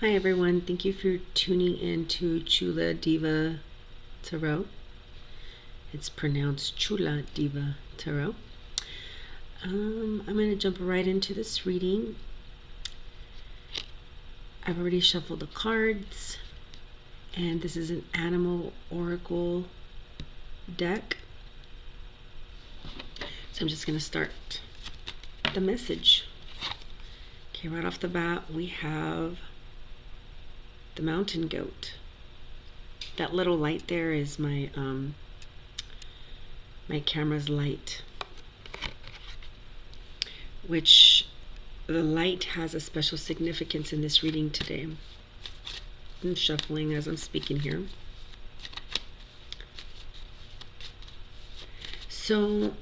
Hi everyone, thank you for tuning in to Chula Diva Tarot. It's pronounced Chula Diva Tarot. I'm going to jump right into this reading. I've already shuffled the cards, and this is an animal oracle deck. So I'm just going to start the message. Okay, right off the bat, we have the mountain goat. That little light there is my my camera's light, which the light has a special significance in this reading today. I'm shuffling as I'm speaking here. So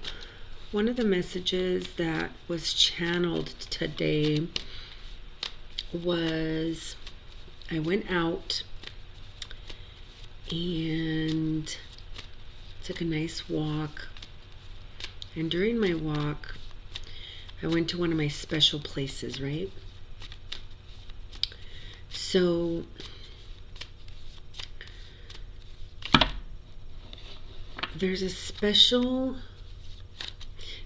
one of the messages that was channeled today was I went out and took a nice walk, and during my walk I went to one of my special places, right? So there's a special,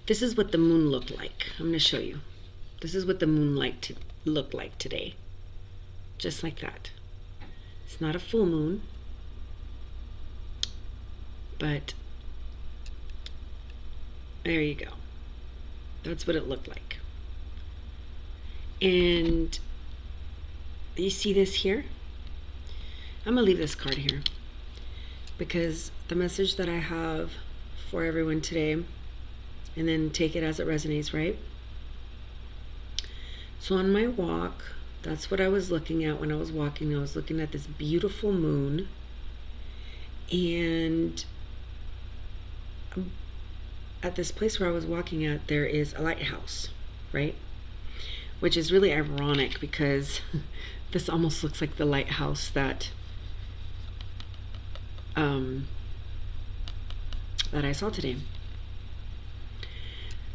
this is what the moon looked like. I'm going to show you. This is what the moonlight looked like today. Just like that. It's not a full moon, but there you go. That's what it looked like. And you see this here? I'm gonna leave this card here because the message that I have for everyone today, and then take it as it resonates, right? So on my walk, that's what I was looking at when I was walking. I was looking at this beautiful moon, and at this place where I was walking at, there is a lighthouse, right? Which is really ironic because this almost looks like the lighthouse that that I saw today.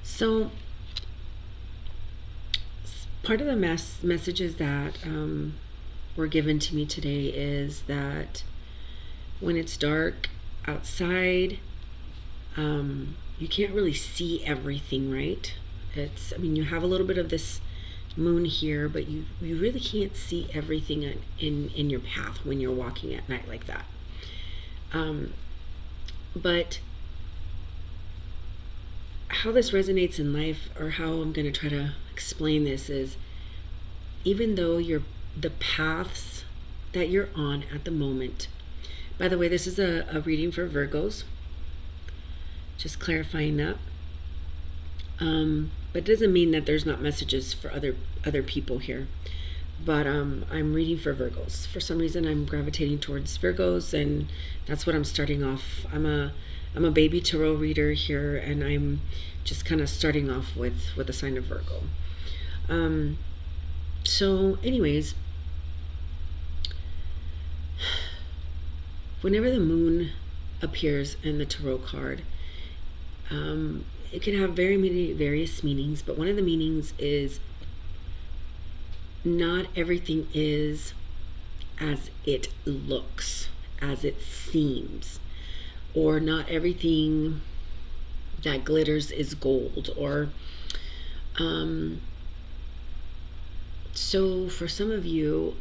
So part of the messages that were given to me today is that when it's dark outside, you can't really see everything, right? I mean, you have a little bit of this moon here, but you really can't see everything in your path when you're walking at night like that. But how this resonates in life, or how I'm going to try to explain this, is even though the paths that you're on at the moment, by the way, this is a reading for Virgos, just clarifying that, but it doesn't mean that there's not messages for other people here. But I'm reading for Virgos. For some reason I'm gravitating towards Virgos, and that's what I'm starting off. I'm a baby tarot reader here, and I'm just kind of starting off with the sign of Virgo. So anyways, whenever the moon appears in the tarot card, it can have various meanings, but one of the meanings is not everything is as it looks, as it seems, or not everything that glitters is gold, or so for some of you,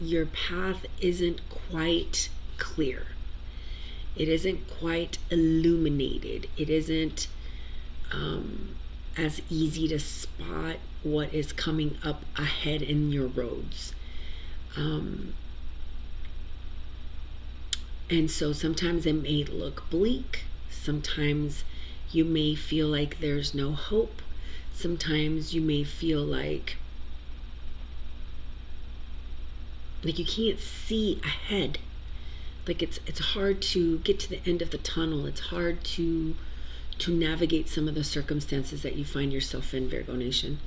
your path isn't quite clear. It isn't quite illuminated. It isn't as easy to spot what is coming up ahead in your roads. And so sometimes it may look bleak. Sometimes you may feel like there's no hope. Sometimes you may feel like you can't see ahead. Like it's hard to get to the end of the tunnel. It's hard to navigate some of the circumstances that you find yourself in, Virgo Nation.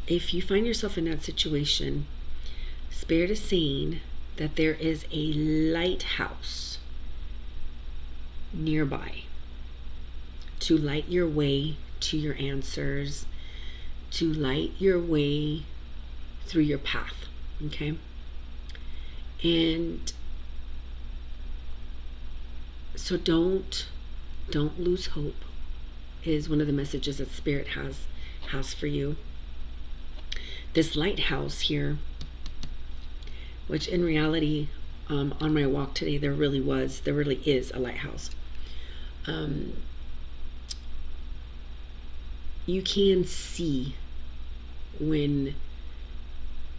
If you find yourself in that situation, Spirit is saying that there is a lighthouse nearby to light your way to your answers, to light your way through your path. Okay? And so don't lose hope is one of the messages that Spirit has for you. This lighthouse here, which in reality, on my walk today, there really is a lighthouse. You can see when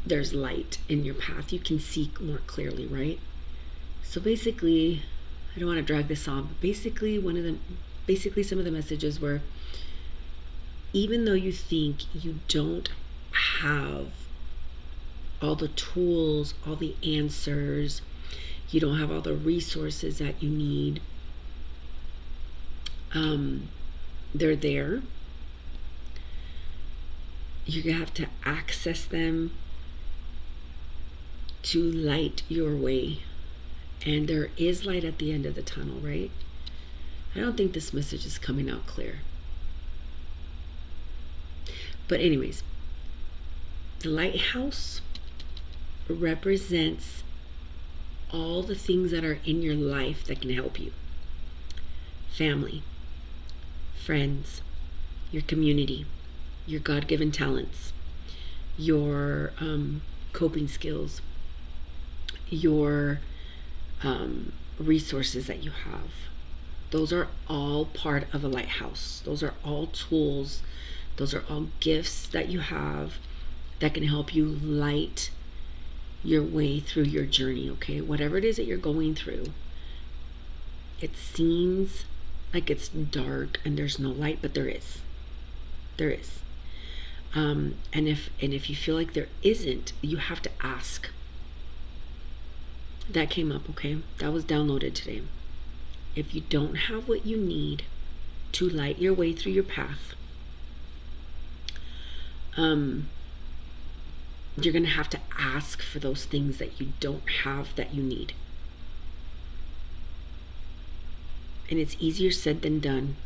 there's light in your path. You can see more clearly, right? So basically, I don't want to drag this on, but basically some of the messages were, even though you think you don't have all the tools, all the answers, you don't have all the resources that you need, they're there. You're gonna have to access them to light your way. And there is light at the end of the tunnel, right? I don't think this message is coming out clear. But anyways, the lighthouse represents all the things that are in your life that can help you. Family, friends, your community, your God-given talents, your coping skills, your resources that you have. Those are all part of a lighthouse. Those are all tools. Those are all gifts that you have that can help you light your way through your journey, okay? Whatever it is that you're going through, it seems like it's dark and there's no light, but there is. There is. And if you feel like there isn't, you have to ask. That came up, okay? That was downloaded today. If you don't have what you need to light your way through your path, you're going to have to ask for those things that you don't have that you need. And it's easier said than done.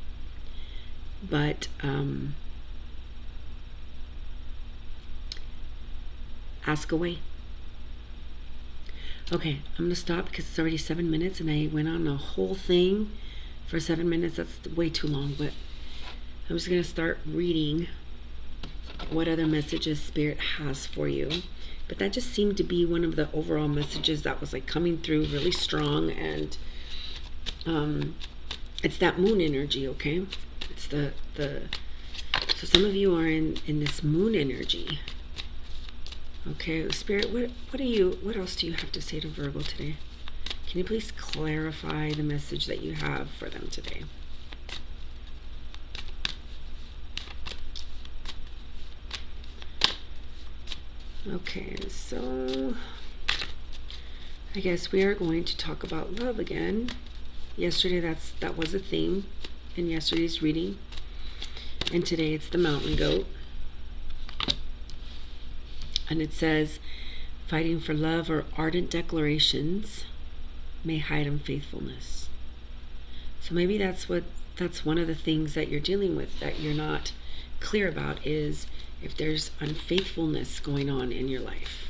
But ask away. Okay, I'm going to stop because it's already 7 minutes and I went on a whole thing for 7 minutes. That's way too long, but I'm just going to start reading what other messages Spirit has for you. But that just seemed to be one of the overall messages that was like coming through really strong. And it's that moon energy, okay? It's the so some of you are in this moon energy. Okay, Spirit, what else do you have to say to Virgo today? Can you please clarify the message that you have for them today? Okay, so I guess we are going to talk about love again. Yesterday that was a theme in yesterday's reading. And today it's the mountain goat. And it says, fighting for love or ardent declarations may hide unfaithfulness. So maybe that's one of the things that you're dealing with that you're not clear about, is if there's unfaithfulness going on in your life.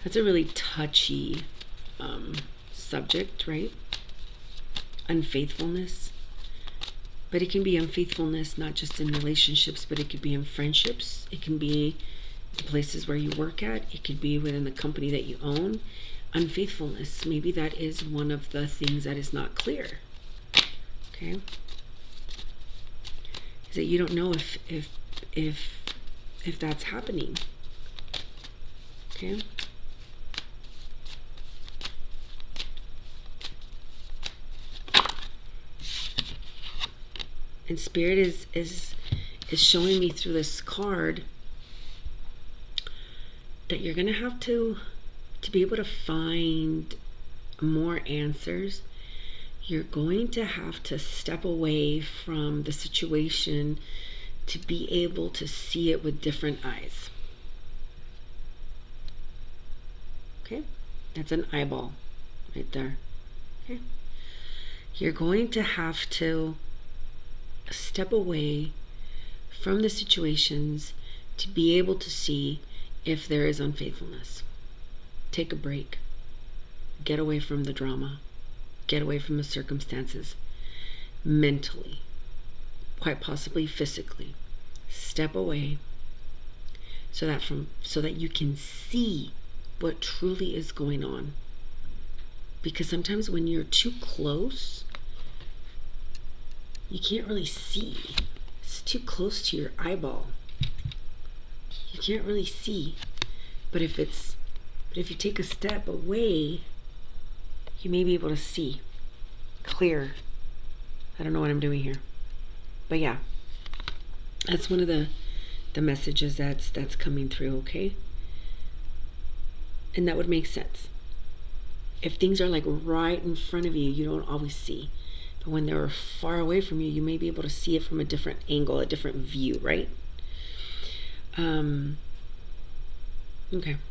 That's a really touchy subject, right? Unfaithfulness. But it can be unfaithfulness not just in relationships, but it could be in friendships. It can be the places where you work at. It could be within the company that you own. Unfaithfulness, maybe that is one of the things that is not clear. Okay? Is that you don't know if that's happening. Okay? And Spirit is showing me through this card that you're going to have to be able to find more answers. You're going to have to step away from the situation to be able to see it with different eyes. Okay? That's an eyeball right there. Okay. You're going to have to step away from the situations to be able to see if there is unfaithfulness. Take a break. Get away from the drama. Get away from the circumstances. Mentally, quite possibly physically. Step away so that you can see what truly is going on. Because sometimes when you're too close, you can't really see. It's too close to your eyeball. You can't really see. But if you take a step away, you may be able to see clear. I don't know what I'm doing here. But yeah, that's one of the messages that's coming through, okay? And that would make sense. If things are like right in front of you, you don't always see. But when they're far away from you, you may be able to see it from a different angle, a different view, right? Okay,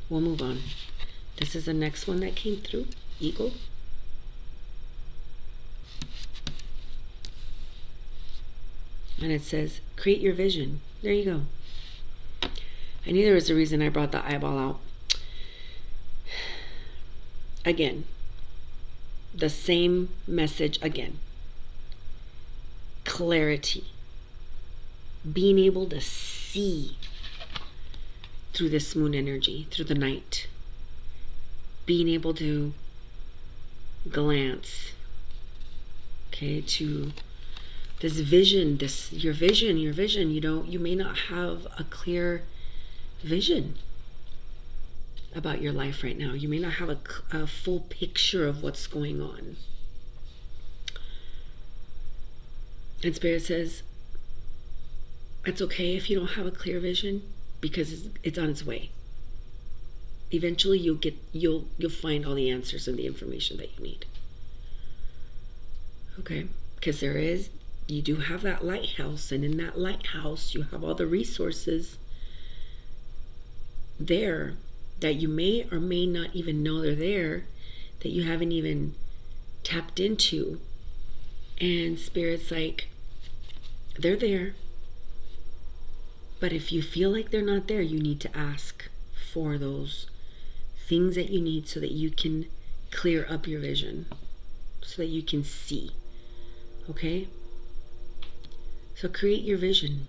we'll move on. This is the next one that came through, Eagle. And it says, create your vision. There you go. I knew there was a reason I brought the eyeball out. Again, the same message again. Clarity. Being able to see through this moon energy, through the night. Being able to glance, okay, to this vision, your vision, you may not have a clear vision about your life right now. You may not have a full picture of what's going on. And Spirit says, it's okay if you don't have a clear vision, because it's on its way. Eventually you'll find all the answers and the information that you need. Okay? Because you do have that lighthouse, and in that lighthouse you have all the resources there that you may or may not even know they're there, that you haven't even tapped into. And Spirit's like, they're there. But if you feel like they're not there, you need to ask for those things that you need so that you can clear up your vision, so that you can see. Okay? So create your vision.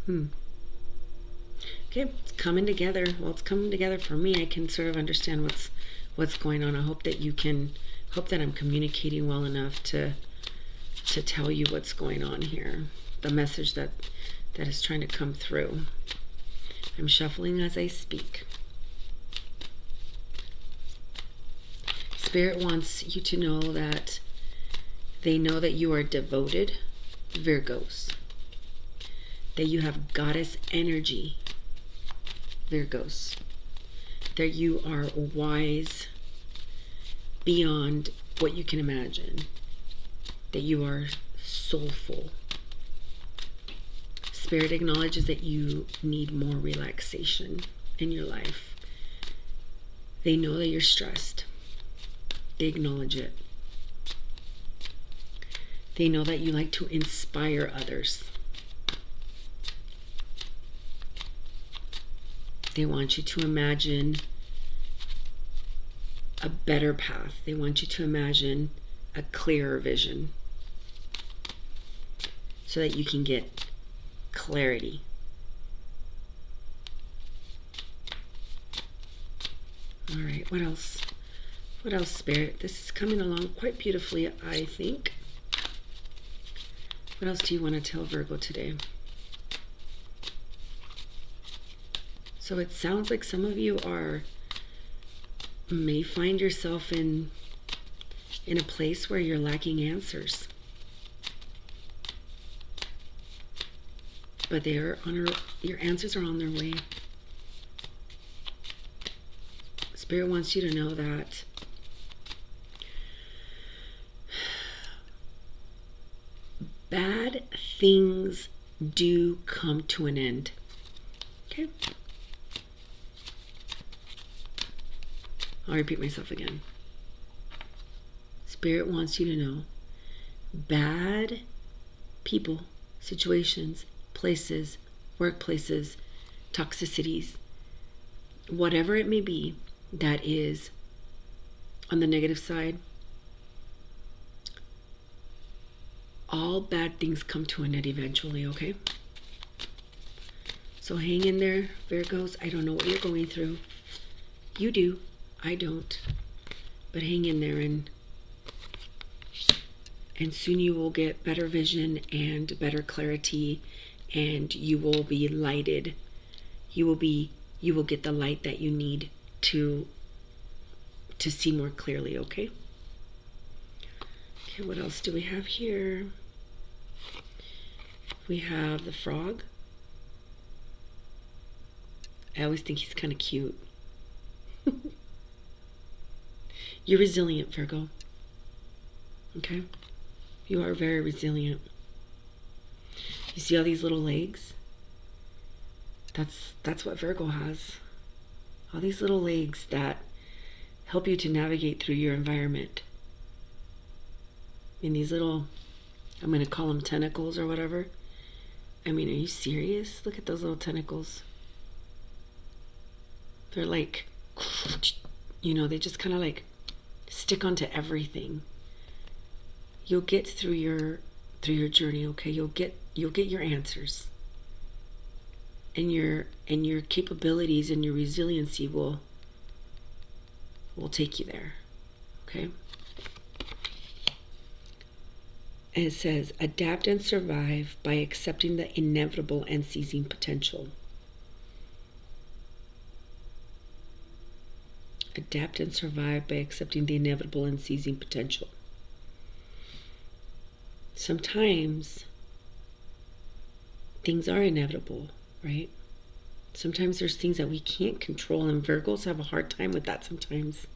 Okay, it's coming together. Well, it's coming together for me. I can sort of understand what's going on. I hope that I'm communicating well enough to tell you what's going on here. The message that is trying to come through. I'm shuffling as I speak. Spirit wants you to know that they know that you are devoted, Virgos. That you have goddess energy, Virgos. That you are wise beyond what you can imagine. That you are soulful. Spirit acknowledges that you need more relaxation in your life. They know that you're stressed. They acknowledge it. They know that you like to inspire others. They want you to imagine a better path. They want you to imagine a clearer vision so that you can get clarity. All right, what else? What else, Spirit? This is coming along quite beautifully, I think. What else do you want to tell Virgo today? So it sounds like some of you may find yourself in a place where you're lacking answers. But your answers are on their way. Spirit wants you to know that bad things do come to an end. Okay? I'll repeat myself again. Spirit wants you to know bad people, situations, places, workplaces, toxicities, whatever it may be that is on the negative side, all bad things come to an end eventually, okay? So hang in there, Virgos. I don't know what you're going through. You do. I don't. But hang in there, and soon you will get better vision and better clarity, and you will be lighted. You will get the light that you need to see more clearly, okay? Okay, what else do we have here? We have the frog. I always think he's kind of cute. You're resilient, Virgo. Okay? You are very resilient. You see all these little legs? That's what Virgo has. All these little legs that help you to navigate through your environment. And these little, I'm going to call them tentacles or whatever. I mean, are you serious? Look at those little tentacles. They're like, they just kind of like stick onto everything. You'll get through your journey, okay? You'll get your answers. And your capabilities and your resiliency will take you there. Okay? And it says, adapt and survive by accepting the inevitable and seizing potential. Adapt and survive by accepting the inevitable and seizing potential. Sometimes things are inevitable, right? Sometimes there's things that we can't control, and Virgos have a hard time with that sometimes.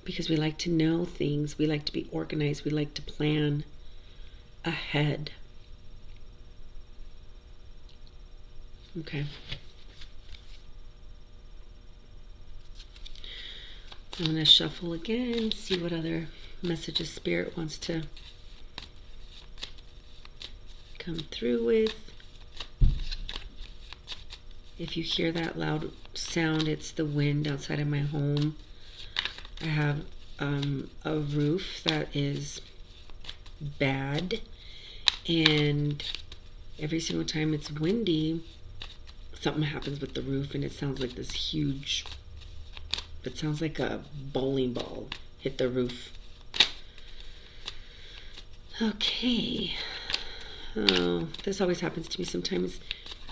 Because we like to know things, we like to be organized, we like to plan ahead. Okay. I'm going to shuffle again, see what other messages Spirit wants to come through with. If you hear that loud sound, it's the wind outside of my home. I have a roof that is bad, and every single time it's windy, something happens with the roof, and it sounds like this huge, it sounds like a bowling ball hit the roof. Okay. Oh, this always happens to me. Sometimes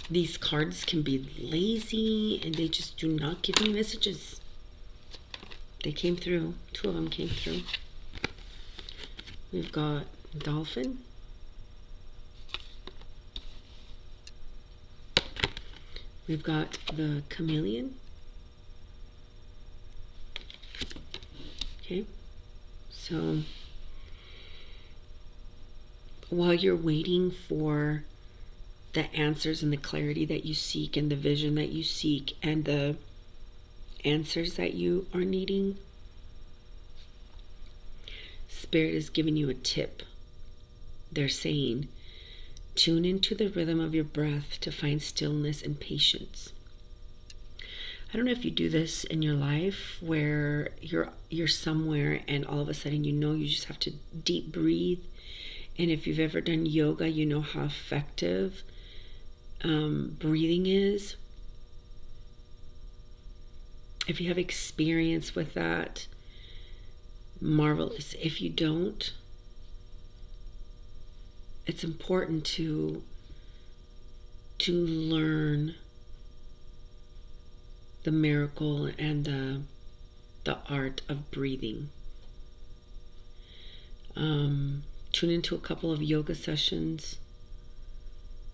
these cards can be lazy and they just do not give me messages. They came through. 2 of them came through. We've got dolphin. We've got the chameleon. Okay. So while you're waiting for the answers and the clarity that you seek and the vision that you seek and the answers that you are needing, Spirit is giving you a tip. They're saying, tune into the rhythm of your breath to find stillness and patience. I don't know if you do this in your life where you're somewhere and all of a sudden you just have to deep breathe. And if you've ever done yoga, you know how effective breathing is. If you have experience with that, marvelous. If you don't, it's important to learn the miracle and the art of breathing. Tune into a couple of yoga sessions.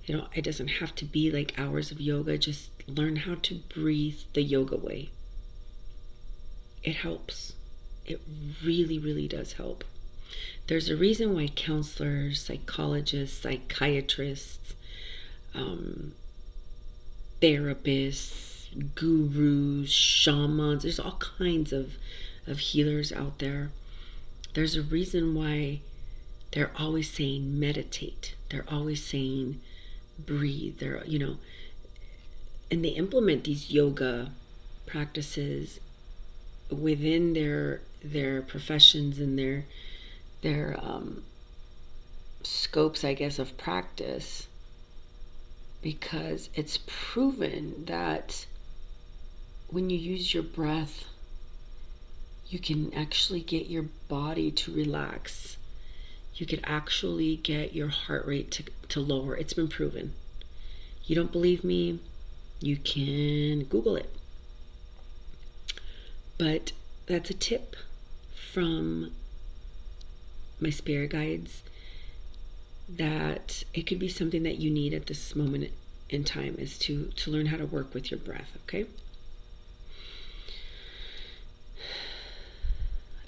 It doesn't have to be like hours of yoga. Just learn how to breathe the yoga way. It helps. It really, really does help. There's a reason why counselors, psychologists, psychiatrists, therapists, gurus, shamans. There's all kinds of healers out there. There's a reason why they're always saying meditate. They're always saying breathe. And they implement these yoga practices within their professions and their scopes, I guess, of practice, because it's proven that when you use your breath, you can actually get your body to relax. You could actually get your heart rate to lower. It's been proven. You don't believe me? You can Google it. But that's a tip from my spirit guides, that it could be something that you need at this moment in time, is to learn how to work with your breath, okay?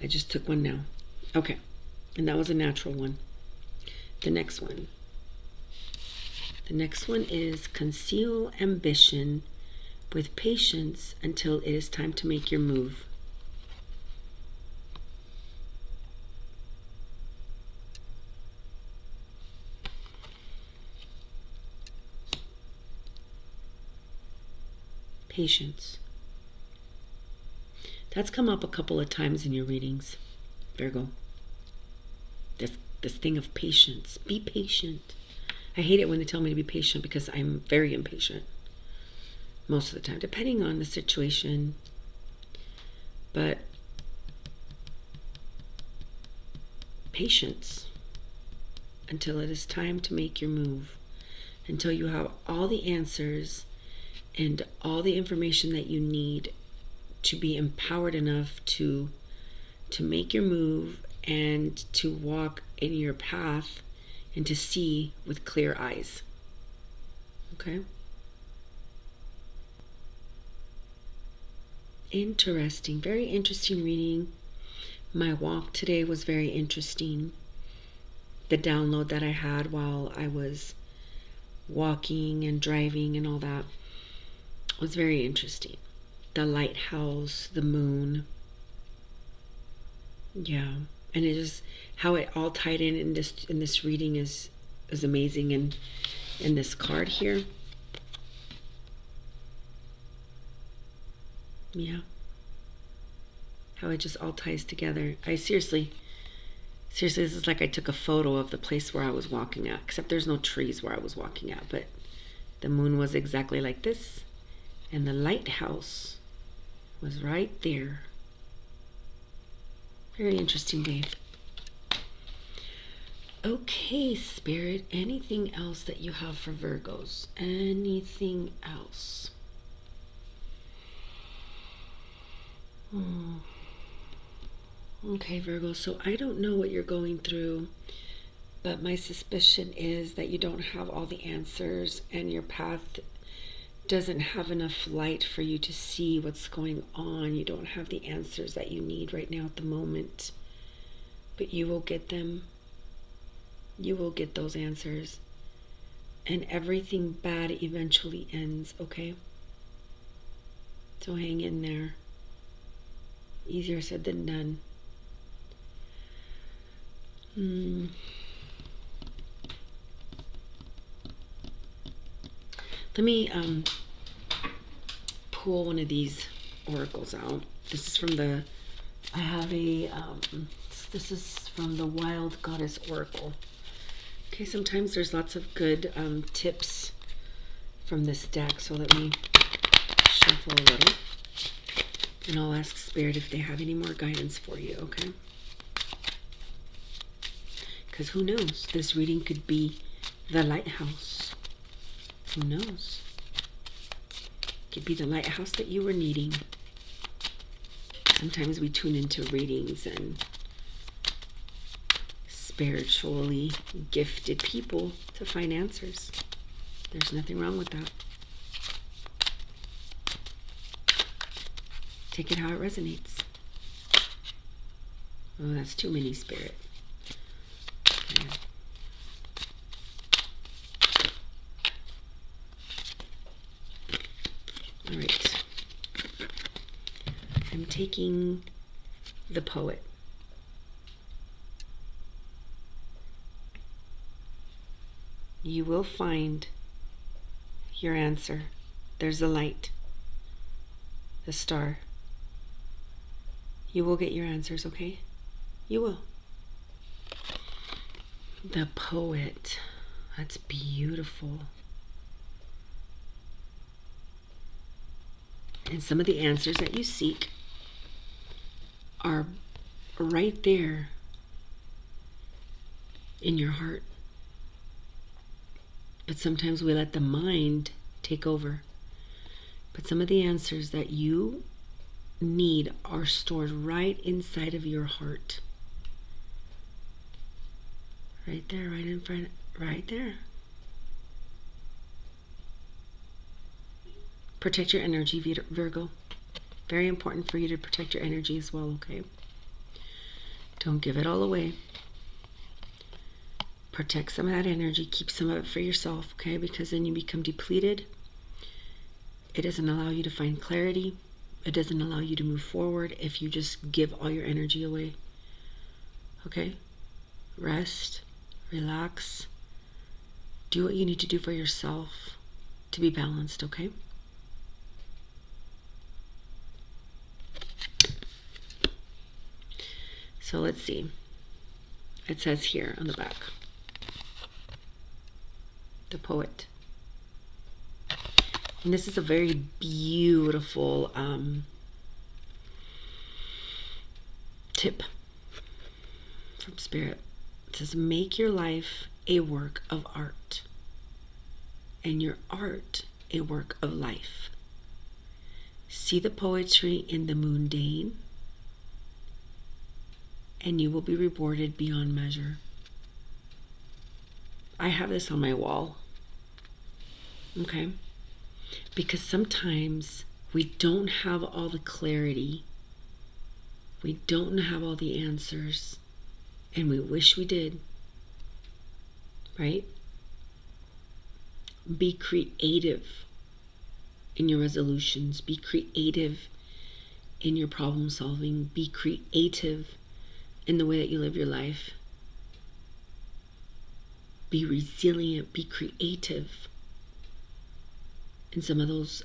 I just took one now. Okay. And that was a natural one. The next one. The next one is conceal ambition with patience until it is time to make your move. Patience. That's come up a couple of times in your readings, Virgo. This thing of patience. Be patient. I hate it when they tell me to be patient, because I'm very impatient most of the time, depending on the situation. But patience until it is time to make your move, until you have all the answers and all the information that you need to be empowered enough to make your move and to walk in your path and to see with clear eyes. Okay? Interesting. Very interesting reading. My walk today was very interesting. The download that I had while I was walking and driving and all that was very interesting. The lighthouse, the moon. Yeah. And it is how it all tied in this reading is amazing. And in this card here, yeah, how it just all ties together. I seriously, this is like I took a photo of the place where I was walking at, except there's no trees where I was walking at, but the moon was exactly like this, and the lighthouse was right there. Very interesting day. Okay, Spirit, anything else that you have for Virgos? Anything else? Okay, Virgo, so I don't know what you're going through, but my suspicion is that you don't have all the answers, and your path doesn't have enough light for you to see what's going on. You don't have the answers that you need right now at the moment, but you will get them. You will get those answers, and everything bad eventually ends, okay? So hang in there. Easier said than done. Let me pull one of these oracles out. This is from the, I have a, this is from the Wild Goddess Oracle. Okay, sometimes there's lots of good tips from this deck, so let me shuffle a little, and I'll ask Spirit if they have any more guidance for you, okay? Because who knows? This reading could be the lighthouse. Who knows? It could be the lighthouse that you were needing. Sometimes we tune into readings and spiritually gifted people to find answers. There's nothing wrong with that. Take it how it resonates. Oh, that's too many, Spirit. Okay. All right. I'm taking the Poet. You will find your answer. There's the light, the star. You will get your answers, okay? You will. The Poet. That's beautiful. And some of the answers that you seek are right there in your heart. But sometimes we let the mind take over. But some of the answers that you need are stored right inside of your heart. Right there, right in front, right there. Protect your energy, Virgo. Very important for you to protect your energy as well, okay? Don't give it all away. Protect some of that energy. Keep some of it for yourself, okay? Because then you become depleted. It doesn't allow you to find clarity. It doesn't allow you to move forward if you just give all your energy away. Okay? Rest. Relax. Do what you need to do for yourself to be balanced, okay? So let's see. It says here on the back, the Poet. And this is a very beautiful tip from Spirit. It says, make your life a work of art, and your art a work of life. See the poetry in the mundane, and you will be rewarded beyond measure. I have this on my wall, okay? Because sometimes we don't have all the clarity. We don't have all the answers, and we wish we did, right? Be creative in your resolutions. Be creative in your problem solving. Be creative in the way that you live your life. Be resilient. Be creative in some of those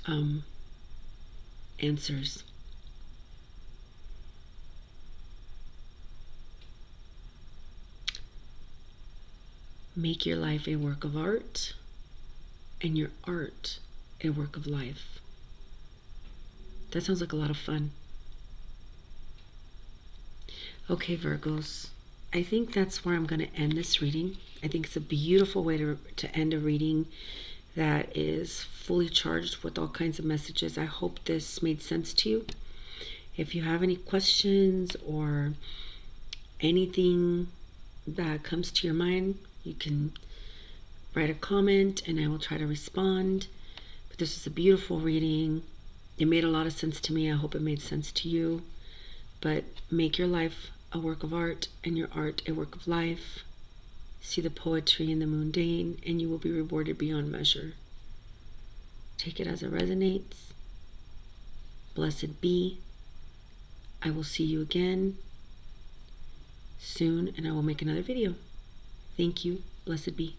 answers. Make your life a work of art, and your art a work of life. That sounds like a lot of fun. Okay, Virgos, I think that's where I'm going to end this reading. I think it's a beautiful way to end a reading that is fully charged with all kinds of messages. I hope this made sense to you. If you have any questions or anything that comes to your mind, you can write a comment and I will try to respond. But this is a beautiful reading. It made a lot of sense to me. I hope it made sense to you. But make your life a work of art, and your art a work of life. See the poetry in the mundane, and you will be rewarded beyond measure. Take it as it resonates. Blessed be. I will see you again soon, and I will make another video. Thank you. Blessed be.